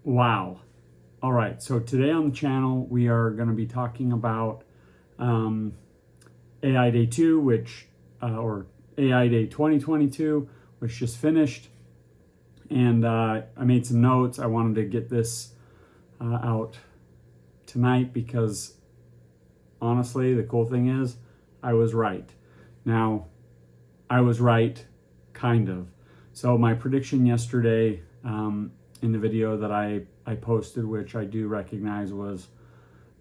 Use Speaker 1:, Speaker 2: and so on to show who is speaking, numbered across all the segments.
Speaker 1: Wow. All right. So today on the channel, we are going to be talking about AI Day 2, or AI Day 2022, which just finished. And I made some notes. I wanted to get this out tonight because honestly, the cool thing is I was right. Now, I was right, kind of. So my prediction yesterday in the video that I posted, which I do recognize was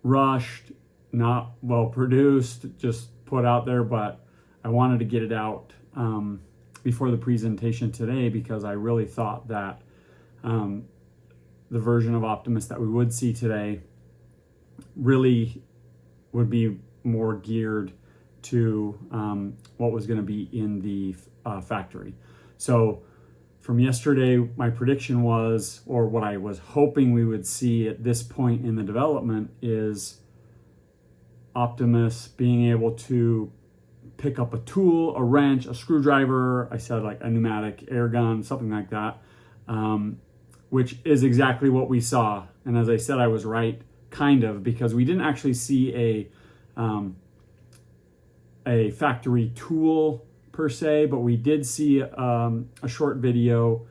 Speaker 1: rushed, not well produced, just put out there, but I wanted to get it out before the presentation today because I really thought that the version of Optimus that we would see today really would be more geared to what was going to be in the factory. So from yesterday, my prediction was, or what I was hoping we would see at this point in the development, is Optimus being able to pick up a tool, a wrench, a screwdriver, I said like a pneumatic air gun, something like that, which is exactly what we saw. And as I said, I was right, kind of, because we didn't actually see a factory tool per se, but we did see a short video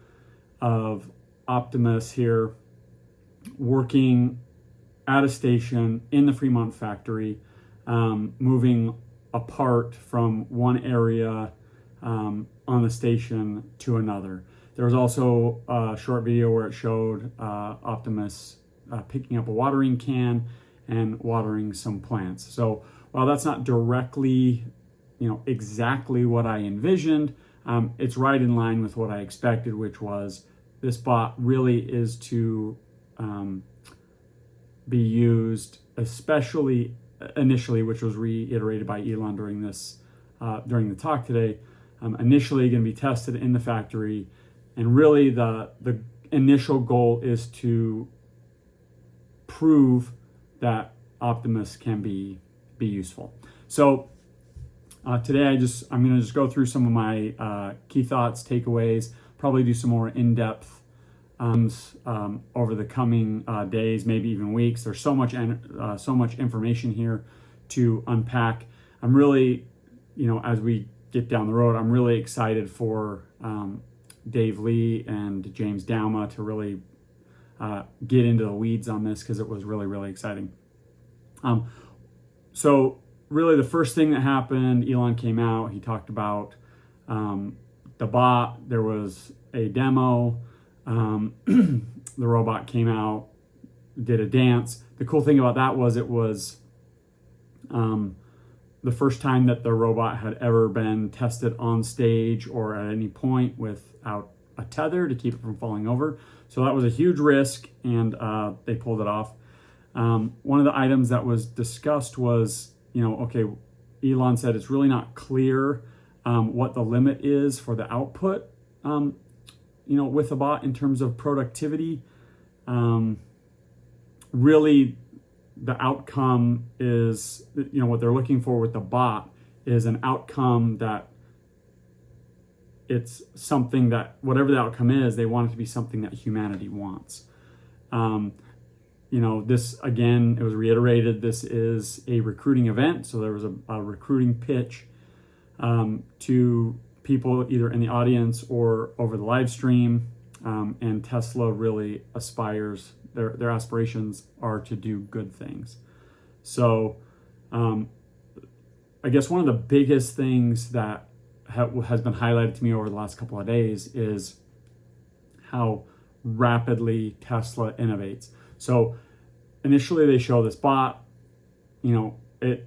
Speaker 1: of Optimus here working at a station in the Fremont factory, moving apart from one area on the station to another. There was also a short video where it showed Optimus picking up a watering can and watering some plants. So while that's not directly, exactly what I envisioned, it's right in line with what I expected, which was this bot really is to be used, especially initially, which was reiterated by Elon during the talk today, initially going to be tested in the factory. And really the initial goal is to prove that Optimus can be useful. So today I'm going to just go through some of my key thoughts, takeaways, probably do some more in-depth over the coming days, maybe even weeks. There's so much information here to unpack. I'm really, as we get down the road, I'm really excited for Dave Lee and James Douma to really get into the weeds on this because it was really, really exciting. So really the first thing that happened, Elon came out, he talked about the bot. There was a demo. The robot came out, did a dance. The cool thing about that was it was the first time that the robot had ever been tested on stage or at any point without a tether to keep it from falling over. So that was a huge risk, and they pulled it off. One of the items that was discussed was, okay, Elon said it's really not clear what the limit is for the output, with the bot in terms of productivity. Really, the outcome is, what they're looking for with the bot is an outcome that it's something that, whatever the outcome is, they want it to be something that humanity wants. This, again, it was reiterated, this is a recruiting event. So there was a recruiting pitch to people either in the audience or over the live stream. And Tesla really aspires, their aspirations are to do good things. So I guess one of the biggest things that has been highlighted to me over the last couple of days is how rapidly Tesla innovates. So initially they show this bot, it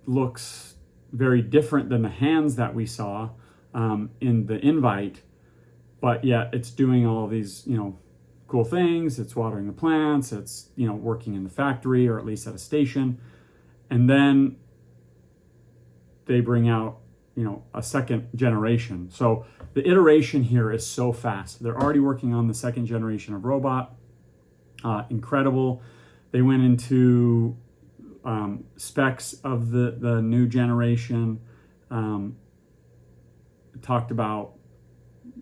Speaker 1: looks very different than the hands that we saw in the invite, but yet it's doing all of these, cool things. It's watering the plants, it's, working in the factory or at least at a station. And then they bring out, a second generation. So the iteration here is so fast. They're already working on the second generation of robot. Incredible. They went into specs of the new generation, talked about,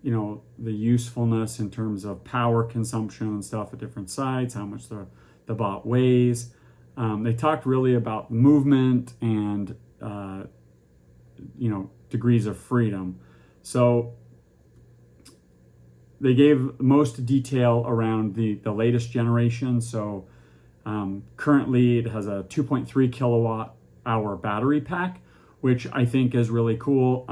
Speaker 1: the usefulness in terms of power consumption and stuff at different sites, how much the bot weighs. They talked really about movement and degrees of freedom. So they gave most detail around the latest generation. So currently it has a 2.3 kilowatt hour battery pack, which I think is really cool.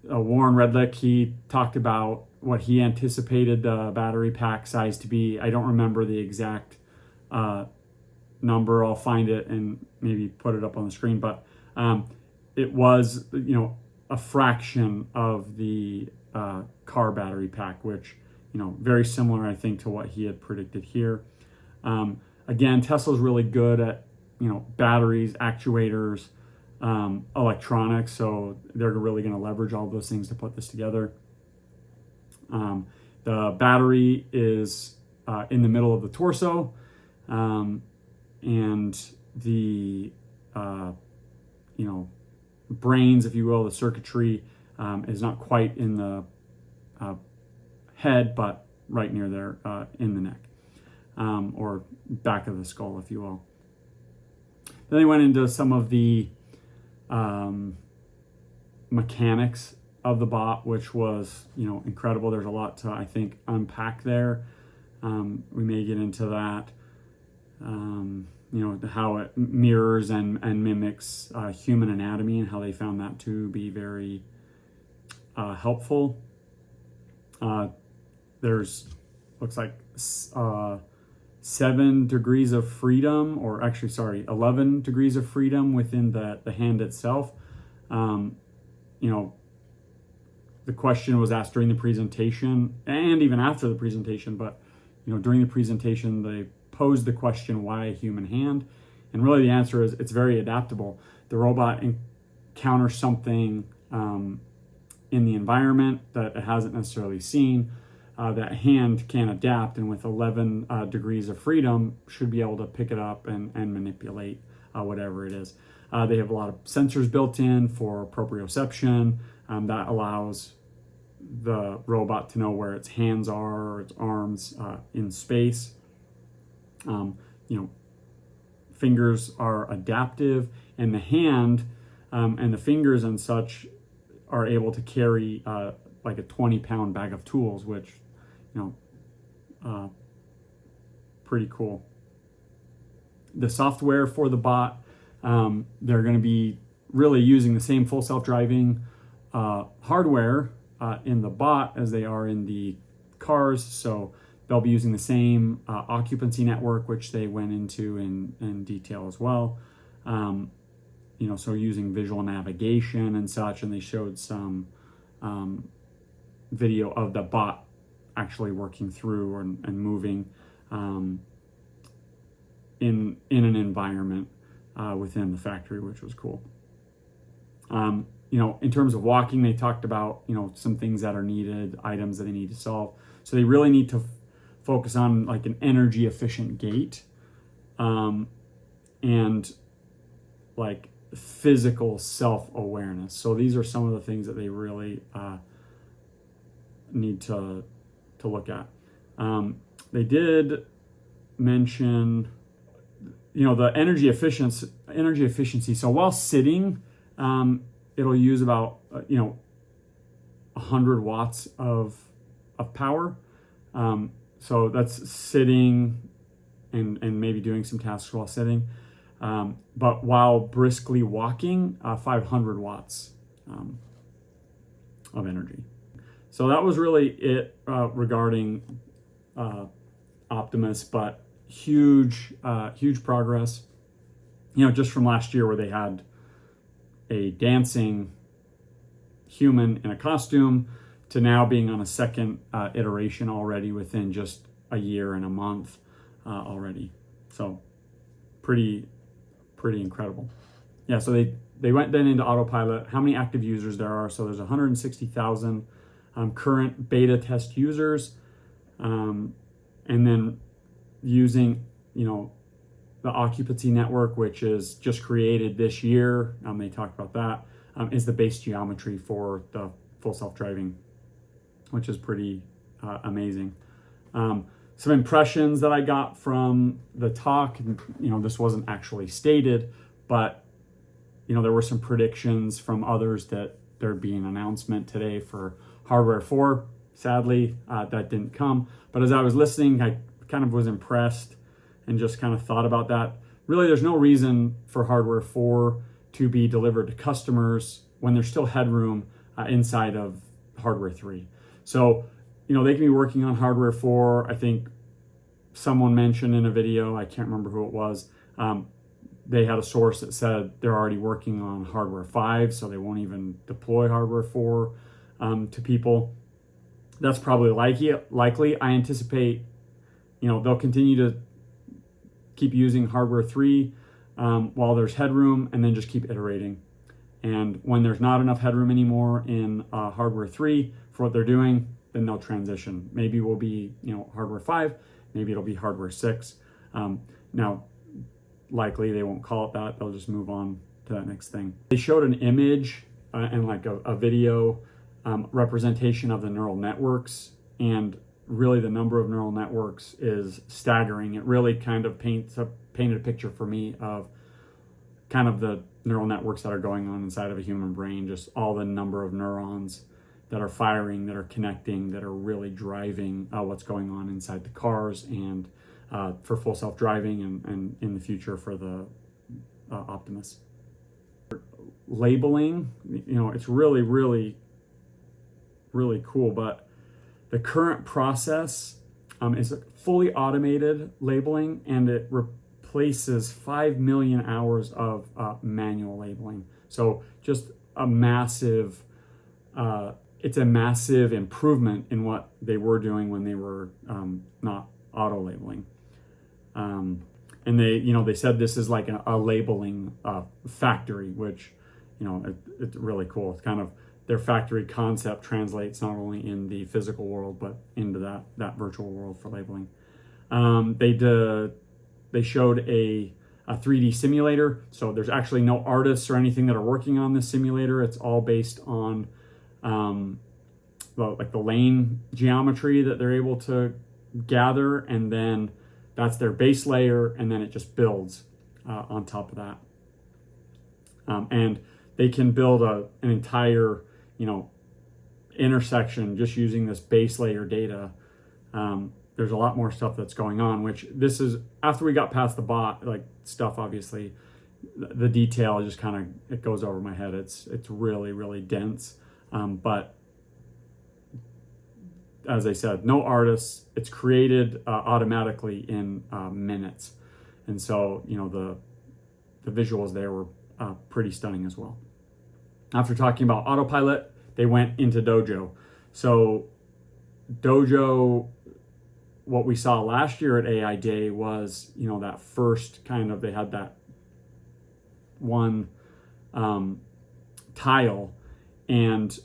Speaker 1: Warren Redlick, he talked about what he anticipated the battery pack size to be. I don't remember the exact number. I'll find it and maybe put it up on the screen, but it was, a fraction of the car battery pack, which, very similar, I think, to what he had predicted here. Again, Tesla's really good at, batteries, actuators, electronics, so they're really going to leverage all those things to put this together. The battery is in the middle of the torso, and the brains, if you will, the circuitry is not quite in the head, but right near there in the neck, or back of the skull, if you will. Then they went into some of the mechanics of the bot, which was, incredible. There's a lot to, I think, unpack there. We may get into that. How it mirrors and mimics human anatomy, and how they found that to be very helpful. There's, looks like 7 degrees of freedom, or actually, sorry, 11 degrees of freedom within the hand itself. The question was asked during the presentation and even after the presentation, but, during the presentation, they posed the question, why a human hand? And really the answer is it's very adaptable. The robot encounters something in the environment that it hasn't necessarily seen. That hand can adapt, and with 11 degrees of freedom, should be able to pick it up and manipulate whatever it is. They have a lot of sensors built in for proprioception that allows the robot to know where its hands are or its arms in space. Fingers are adaptive, and the hand and the fingers and such are able to carry like a 20-pound bag of tools, which, pretty cool. The software for the bot, they're going to be really using the same full self-driving hardware in the bot as they are in the cars. So they'll be using the same Occupancy Network, which they went into in detail as well. So using visual navigation and such, and they showed some video of the bot actually working through and moving in an environment within the factory, which was cool. In terms of walking, they talked about, some things that are needed, items that they need to solve. So they really need to focus on like an energy efficient gait, and like physical self-awareness. So these are some of the things that they really need to look at. They did mention, the energy efficiency. So while sitting, it'll use about 100 watts of power. So that's sitting and maybe doing some tasks while sitting. But while briskly walking, 500 watts of energy. So that was really it regarding Optimus, but huge progress. Just from last year where they had a dancing human in a costume to now being on a second iteration already within just a year and a month already. So pretty incredible. Yeah, so they went then into autopilot, how many active users there are. So there's 160,000 current beta test users, and then using, the Occupancy Network, which is just created this year. They talked about that, is the base geometry for the full self-driving, which is pretty amazing. Some impressions that I got from the talk, this wasn't actually stated, but there were some predictions from others that there'd be an announcement today for hardware 4. Sadly, that didn't come. But as I was listening, I kind of was impressed and just kind of thought about that. Really, there's no reason for hardware 4 to be delivered to customers when there's still headroom inside of hardware 3. So, they can be working on hardware 4. I think someone mentioned in a video, I can't remember who it was, they had a source that said they're already working on hardware 5, so they won't even deploy hardware 4 to people. That's probably likely. I anticipate, they'll continue to keep using hardware 3 while there's headroom, and then just keep iterating. And when there's not enough headroom anymore in hardware 3 for what they're doing, then they'll transition. Maybe we'll be, hardware 5, maybe it'll be hardware 6. Now, likely they won't call it that. They'll just move on to that next thing. They showed an image and like a video representation of the neural networks, and really the number of neural networks is staggering. It really kind of painted a picture for me of kind of the neural networks that are going on inside of a human brain, just all the number of neurons that are firing, that are connecting, that are really driving what's going on inside the cars, and for full self-driving, and in the future for the Optimus. Labeling, it's really, really, really cool, but the current process is fully automated labeling, and it replaces 5 million hours of manual labeling. So just a massive, it's a massive improvement in what they were doing when they were not auto labeling. And they said this is like a labeling factory, which, it's really cool. It's kind of their factory concept translates not only in the physical world, but into that virtual world for labeling. They showed a 3D simulator. So there's actually no artists or anything that are working on this simulator. It's all based on like the lane geometry that they're able to gather, and then that's their base layer, and then it just builds on top of that. And they can build an entire, intersection just using this base layer data. There's a lot more stuff that's going on, which this is after we got past the bot stuff. Obviously, the detail just kind of it goes over my head. It's really, really dense, but as I said, no artists. It's created automatically in minutes, and so the visuals there were pretty stunning as well. After talking about autopilot, they went into Dojo. So Dojo, what we saw last year at AI Day was that first kind of, they had that one tile, and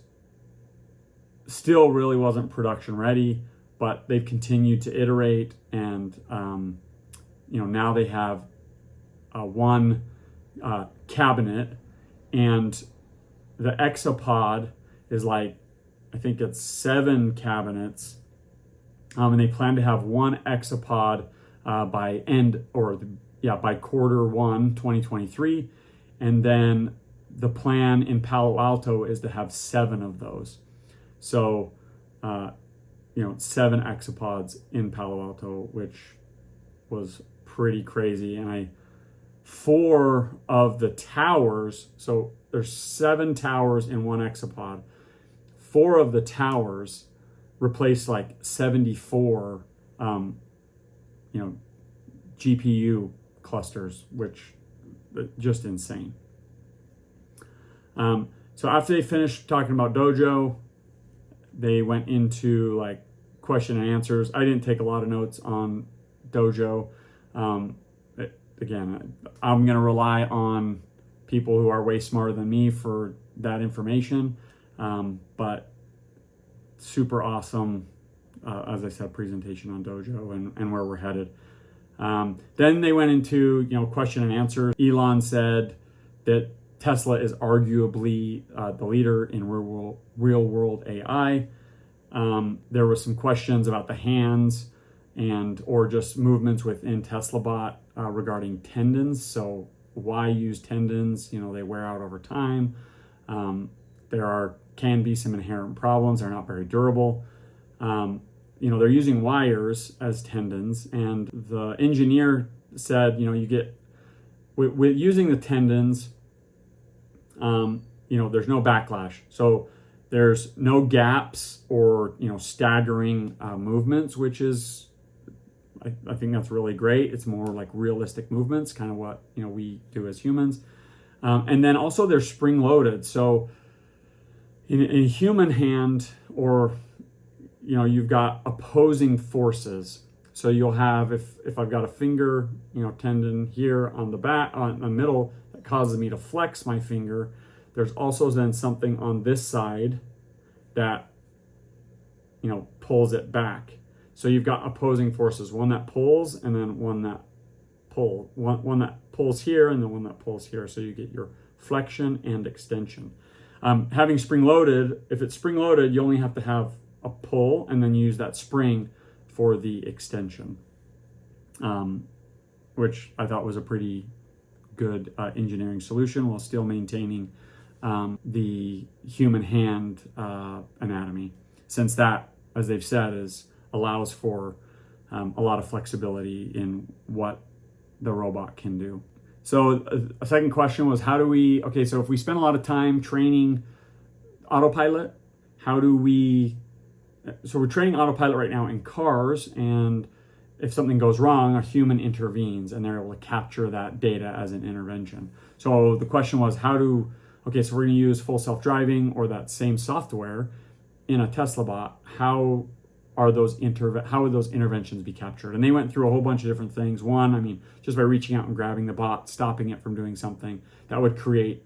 Speaker 1: still really wasn't production ready, but they've continued to iterate, and now they have one cabinet, and the exopod is I think it's 7 cabinets, and they plan to have one exopod by quarter 1 2023, and then the plan in Palo Alto is to have 7 of those. So 7 exopods in Palo Alto, which was pretty crazy. And 4 of the towers, so there's 7 towers in one exopod. 4 of the towers replace 74 GPU clusters, which just insane. So after they finished talking about Dojo, they went into question and answers. I didn't take a lot of notes on Dojo. Again, I'm going to rely on people who are way smarter than me for that information. But super awesome, as I said, presentation on Dojo and where we're headed. Then they went into question and answers. Elon said that Tesla is arguably the leader in real world AI. There were some questions about the hands or just movements within TeslaBot regarding tendons. So why use tendons? They wear out over time. Can be some inherent problems. They're not very durable. They're using wires as tendons, and the engineer said, you get with using the tendons, there's no backlash. So there's no gaps or, staggering movements, which is, I think that's really great. It's more like realistic movements, kind of what, we do as humans. And then also they're spring loaded. So in a human hand, or, you've got opposing forces. So you'll have, if I've got a finger, tendon here on the back, on the middle, that causes me to flex my finger, there's also then something on this side that, pulls it back. So you've got opposing forces, one that pulls and then one that one that pulls here and then one that pulls here. So you get your flexion and extension. Having spring loaded, if it's spring loaded, you only have to have a pull and then use that spring for the extension, which I thought was a pretty good engineering solution while still maintaining the human hand anatomy, since that, as they've said, allows for a lot of flexibility in what the robot can do. So a second question was, so if we spend a lot of time training autopilot, so we're training autopilot right now in cars, and if something goes wrong, a human intervenes and they're able to capture that data as an intervention. So the question was, so we're going to use full self-driving or that same software in a Tesla bot. How would those interventions be captured? And they went through a whole bunch of different things. One, just by reaching out and grabbing the bot, stopping it from doing something, that would create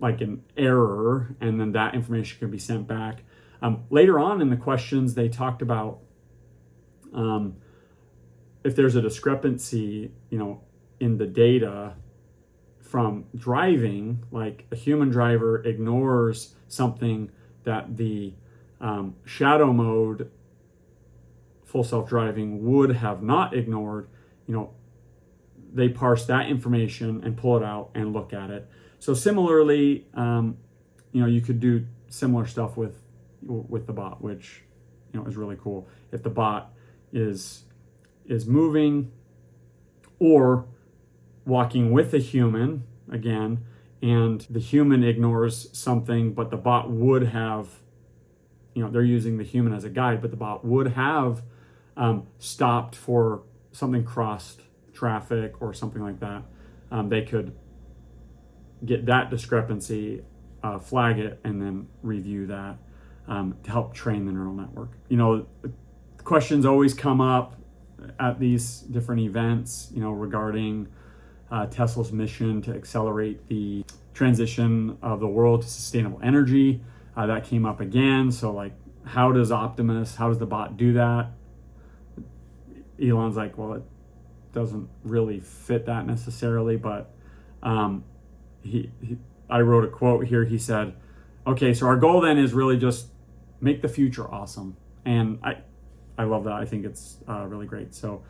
Speaker 1: like an error, and then that information could be sent back. Later on in the questions, they talked about if there's a discrepancy, in the data from driving, like a human driver ignores something that the shadow mode full self-driving would have not ignored, they parse that information and pull it out and look at it. So similarly, you could do similar stuff with the bot, which, is really cool. If the bot is moving or walking with a human, again, and the human ignores something, but the bot would have, they're using the human as a guide, but the bot would have stopped for something, crossed traffic or something like that, they could get that discrepancy, flag it, and then review that to help train the neural network. Questions always come up at these different events, regarding Tesla's mission to accelerate the transition of the world to sustainable energy. That came up again. So how does the bot do that? Elon's like, well, it doesn't really fit that necessarily, but I wrote a quote here. He said, okay, so our goal then is really just make the future awesome. And I love that. I think it's really great. So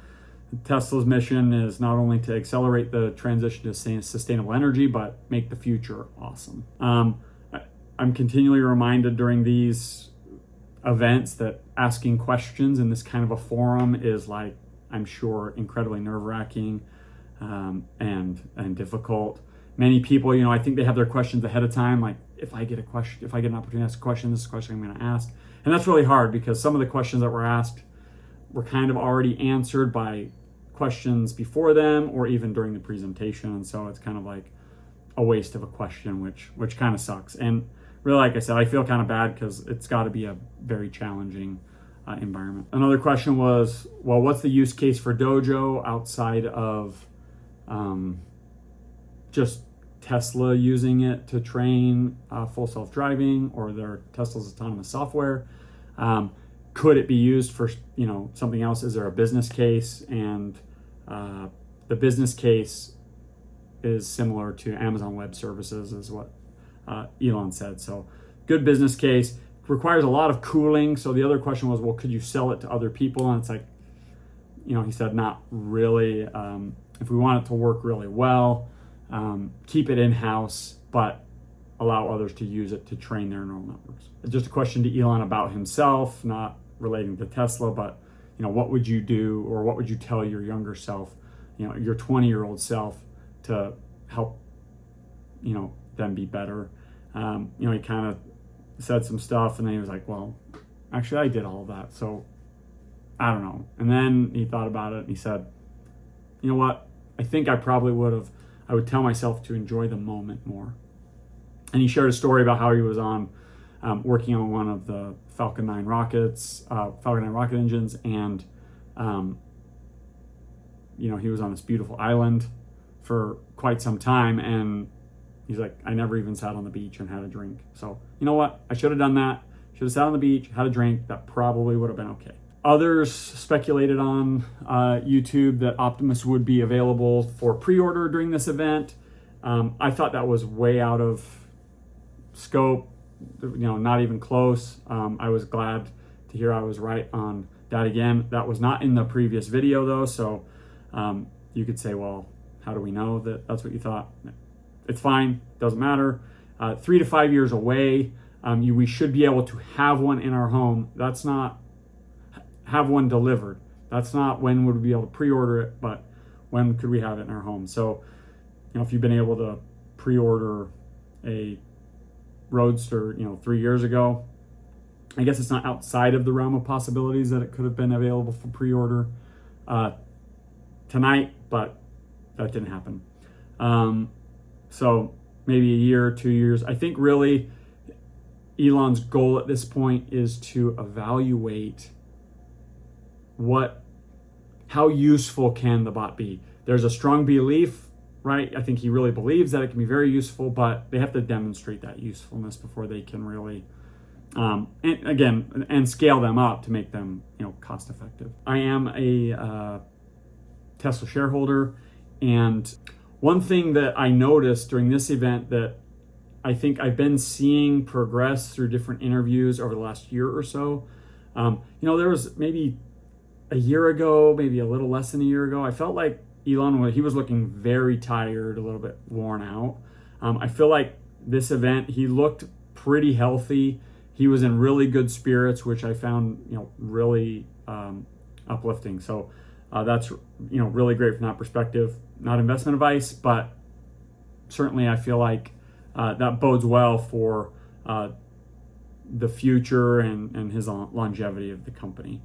Speaker 1: Tesla's mission is not only to accelerate the transition to sustainable energy, but make the future awesome. I'm continually reminded during these events that asking questions in this kind of a forum is, I'm sure, incredibly nerve-wracking and difficult. Many people, I think they have their questions ahead of time. Like, if I get an opportunity to ask a question, this is a question I'm going to ask. And that's really hard, because some of the questions that were asked were kind of already answered by questions before them or even during the presentation. And so it's kind of like a waste of a question, which kind of sucks. And really, like I said, I feel kind of bad because it's got to be a very challenging environment. Another question was, well, what's the use case for Dojo outside of just Tesla using it to train full self-driving or their Tesla's autonomous software? Could it be used for something else? Is there a business case? And the business case is similar to Amazon Web Services, is what Elon said. So good business case. Requires a lot of cooling. So the other question was, well, could you sell it to other people? And it's like, he said, not really. If we want it to work really well, keep it in-house, but allow others to use it to train their neural networks. It's just a question to Elon about himself, not relating to Tesla, but what would you do, or what would you tell your younger self, your 20-year-old self, to help them be better? He kind of said some stuff, and then he was like, well, actually I did all of that, so I don't know. And then he thought about it, and he said, you know what, I think I probably I would tell myself to enjoy the moment more. And he shared a story about how he was working on one of the Falcon 9 rockets, Falcon 9 rocket engines, and he was on this beautiful island for quite some time, and he's like, I never even sat on the beach and had a drink. So you know what? I should have done that. Should have sat on the beach, had a drink. That probably would have been okay. Others speculated on YouTube that Optimus would be available for pre-order during this event. I thought that was way out of scope, not even close. I was glad to hear I was right on that again. That was not in the previous video though, so you could say, well, how do we know that that's what you thought? It's fine, doesn't matter. 3 to 5 years away, we should be able to have one in our home. That's not have one delivered. That's not when would we be able to pre-order it, but when could we have it in our home? So, if you've been able to pre-order a Roadster, 3 years ago, I guess it's not outside of the realm of possibilities that it could have been available for pre-order tonight, but that didn't happen. So maybe a year or 2 years. I think really Elon's goal at this point is to evaluate how useful can the bot be. There's a strong belief, right? I think he really believes that it can be very useful, but they have to demonstrate that usefulness before they can really, and scale them up to make them, cost effective. I am a Tesla shareholder, and one thing that I noticed during this event that I think I've been seeing progress through different interviews over the last year or so, there was maybe a year ago, maybe a little less than a year ago, I felt like Elon, he was looking very tired, a little bit worn out. I feel like this event, he looked pretty healthy. He was in really good spirits, which I found, really uplifting. So that's, really great from that perspective. Not investment advice, but certainly I feel like that bodes well for the future and his longevity of the company.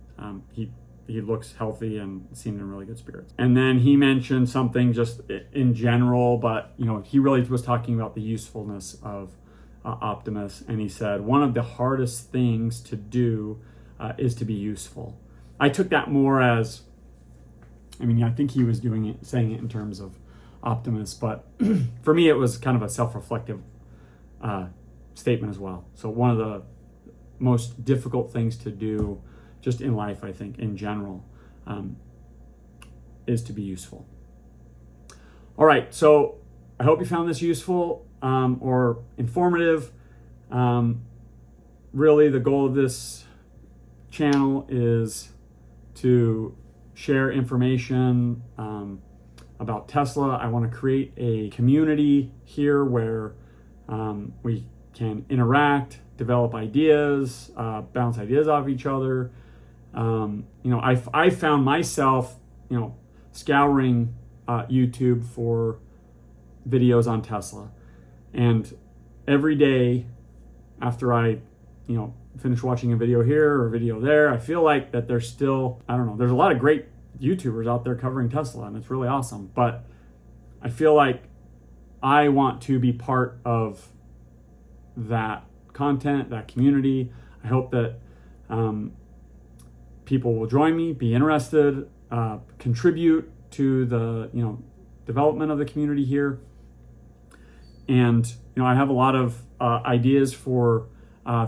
Speaker 1: He looks healthy and seemed in really good spirits. And then he mentioned something just in general, but he really was talking about the usefulness of Optimus, and he said one of the hardest things to do is to be useful. I took that more as, I think he was saying it in terms of Optimus, but for me it was kind of a self-reflective statement as well. So one of the most difficult things to do just in life, I think, in general, is to be useful. All right, so I hope you found this useful or informative. Really, the goal of this channel is to share information about Tesla. I want to create a community here where we can interact, develop ideas, bounce ideas off each other. I found myself, scouring YouTube for videos on Tesla, and every day after I, finish watching a video here or a video there, I feel like that there's still, there's a lot of great YouTubers out there covering Tesla, and it's really awesome, but I feel like I want to be part of that content, that community. I hope that people will join me, be interested, contribute to the development of the community here. And I have a lot of ideas for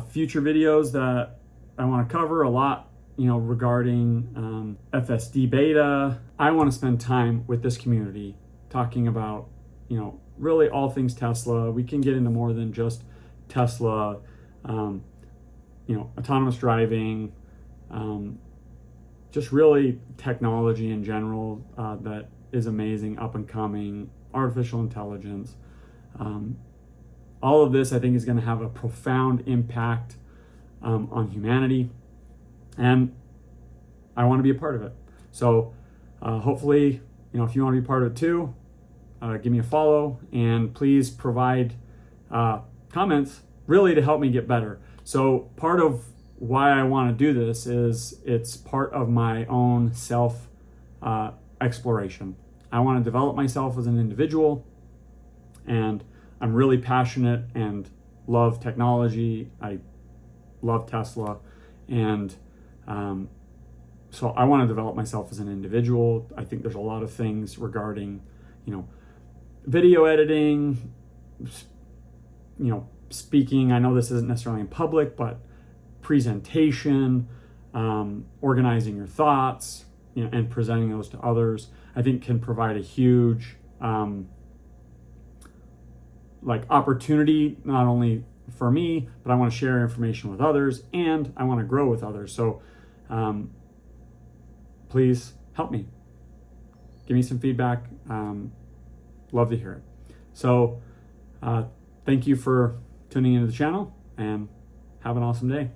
Speaker 1: future videos that I want to cover, a lot regarding FSD beta. I want to spend time with this community talking about really all things Tesla. We can get into more than just Tesla, autonomous driving, just really technology in general that is amazing, up and coming, artificial intelligence. All of this, I think, is going to have a profound impact on humanity, and I want to be a part of it. So hopefully, if you want to be part of it too, give me a follow, and please provide comments really to help me get better. So part of why I want to do this is it's part of my own self exploration. I want to develop myself as an individual, and I'm really passionate and love technology. I love Tesla, and so I want to develop myself as an individual. I think there's a lot of things regarding, video editing, speaking. I know this isn't necessarily in public, but presentation, organizing your thoughts, and presenting those to others, I think can provide a huge opportunity, not only for me, but I want to share information with others, and I want to grow with others. So please help me. Give me some feedback. Love to hear it. So thank you for tuning into the channel, and have an awesome day.